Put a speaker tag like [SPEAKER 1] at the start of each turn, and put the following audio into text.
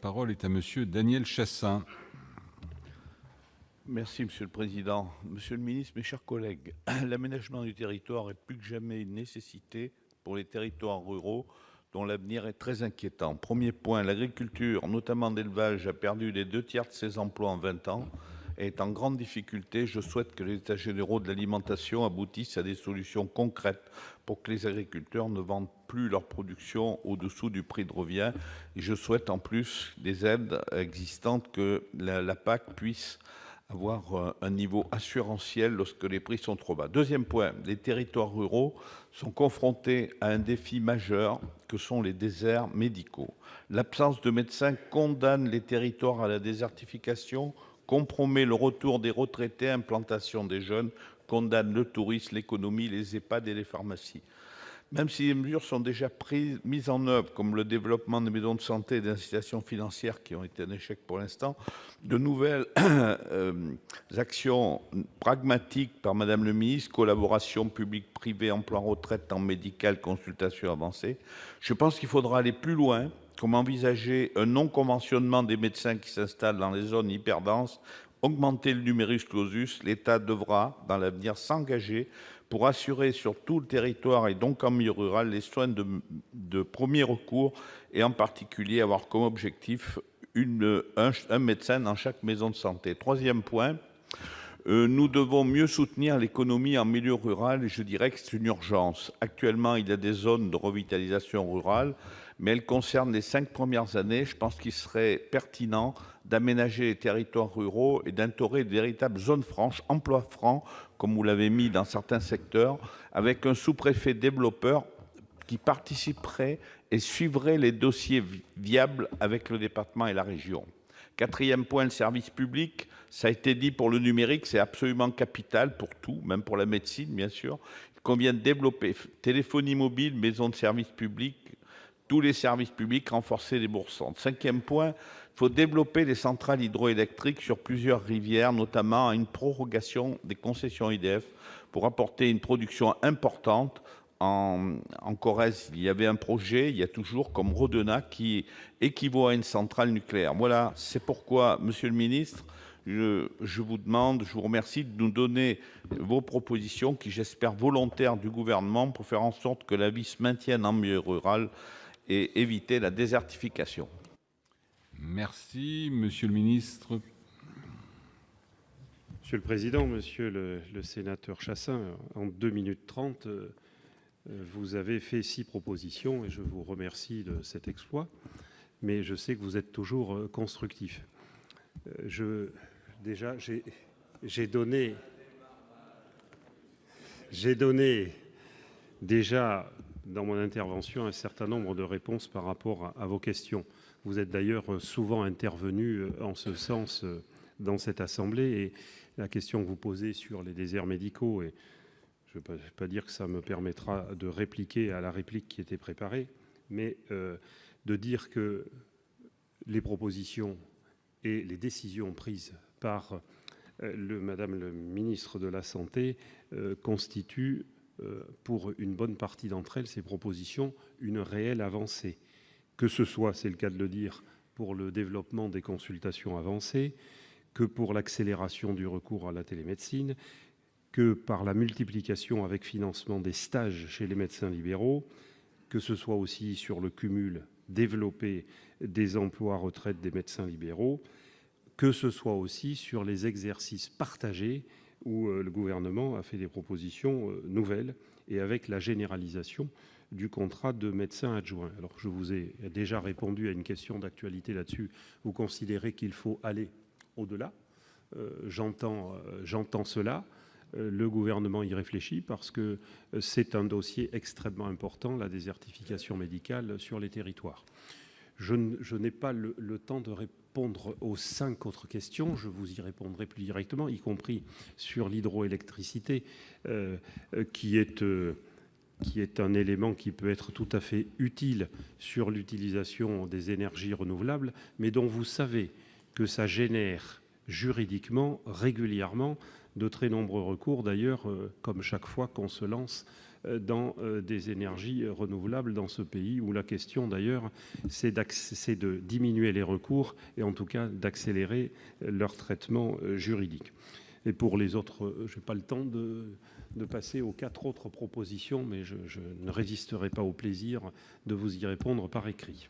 [SPEAKER 1] parole est à Monsieur Daniel Chassaing.
[SPEAKER 2] Merci, Monsieur le Président. Monsieur le Ministre, mes chers collègues, l'aménagement du territoire est plus que jamais une nécessité pour les territoires ruraux dont l'avenir est très inquiétant. Premier point, l'agriculture, notamment d'élevage, a perdu les 2/3 de ses emplois en 20 ans et est en grande difficulté. Je souhaite que les États généraux de l'alimentation aboutissent à des solutions concrètes pour que les agriculteurs ne vendent plus leur production au-dessous du prix de revient. Et je souhaite en plus des aides existantes, que la PAC puisse avoir un niveau assurantiel lorsque les prix sont trop bas. Deuxième point, les territoires ruraux sont confrontés à un défi majeur que sont les déserts médicaux. L'absence de médecins condamne les territoires à la désertification, compromet le retour des retraités, implantation des jeunes, condamne le tourisme, l'économie, les EHPAD et les pharmacies. Même si les mesures sont déjà mises en œuvre, comme le développement des maisons de santé et d'incitation financière qui ont été un échec pour l'instant, de nouvelles actions pragmatiques par Madame le Ministre, collaboration publique-privée, emploi-retraite, temps médical, consultation avancée. Je pense qu'il faudra aller plus loin, comme envisager un non-conventionnement des médecins qui s'installent dans les zones hyperdenses, augmenter le numerus clausus. L'État devra, dans l'avenir, s'engager pour assurer sur tout le territoire et donc en milieu rural les soins de premier recours et en particulier avoir comme objectif un médecin dans chaque maison de santé. Troisième point, nous devons mieux soutenir l'économie en milieu rural et je dirais que c'est une urgence. Actuellement, il y a des zones de revitalisation rurale, mais elles concernent les 5 premières années. Je pense qu'il serait pertinent d'aménager les territoires ruraux et d'instaurer de véritables zones franches, emplois francs, comme vous l'avez mis dans certains secteurs, avec un sous-préfet développeur qui participerait et suivrait les dossiers viables avec le département et la région. Quatrième point, le service public. Ça a été dit pour le numérique, c'est absolument capital pour tout, même pour la médecine, bien sûr. Il convient de développer téléphonie mobile, maison de service public, tous les services publics, renforcer les bourgs-centres. Cinquième point, il faut développer les centrales hydroélectriques sur plusieurs rivières, notamment à une prorogation des concessions EDF pour apporter une production importante. En Corrèze, il y avait un projet, il y a toujours comme Rodena qui équivaut à une centrale nucléaire. Voilà, c'est pourquoi, Monsieur le Ministre, je vous remercie de nous donner vos propositions qui, j'espère, volontaires du gouvernement pour faire en sorte que la vie se maintienne en milieu rural et éviter la désertification.
[SPEAKER 1] Merci, Monsieur le Ministre.
[SPEAKER 3] Monsieur le Président, Monsieur le sénateur Chassaing, en 2 minutes 30, vous avez fait 6 propositions et je vous remercie de cet exploit, mais je sais que vous êtes toujours constructif. J'ai donné déjà dans mon intervention un certain nombre de réponses par rapport à vos questions. Vous êtes d'ailleurs souvent intervenu en ce sens dans cette Assemblée, et la question que vous posez sur les déserts médicaux, et je ne peux pas dire que ça me permettra de répliquer à la réplique qui était préparée, mais de dire que les propositions et les décisions prises par Madame le ministre de la Santé constituent, pour une bonne partie d'entre elles, ces propositions, une réelle avancée. Que ce soit, c'est le cas de le dire, pour le développement des consultations avancées, que pour l'accélération du recours à la télémédecine, que par la multiplication avec financement des stages chez les médecins libéraux, que ce soit aussi sur le cumul développé des emplois retraite des médecins libéraux, que ce soit aussi sur les exercices partagés où le gouvernement a fait des propositions nouvelles et avec la généralisation du contrat de médecin adjoint. Alors, je vous ai déjà répondu à une question d'actualité là-dessus. Vous considérez qu'il faut aller au-delà. J'entends cela. Le gouvernement y réfléchit parce que c'est un dossier extrêmement important, la désertification médicale sur les territoires. Je n'ai pas le temps de répondre aux 5 autres questions. Je vous y répondrai plus directement, y compris sur l'hydroélectricité, qui est un élément qui peut être tout à fait utile sur l'utilisation des énergies renouvelables, mais dont vous savez que ça génère juridiquement, régulièrement, de très nombreux recours. D'ailleurs, comme chaque fois qu'on se lance dans des énergies renouvelables dans ce pays, où la question d'ailleurs c'est de diminuer les recours et en tout cas d'accélérer leur traitement juridique. Et pour les autres, je n'ai pas le temps de passer aux 4 autres propositions, mais je ne résisterai pas au plaisir de vous y répondre par écrit.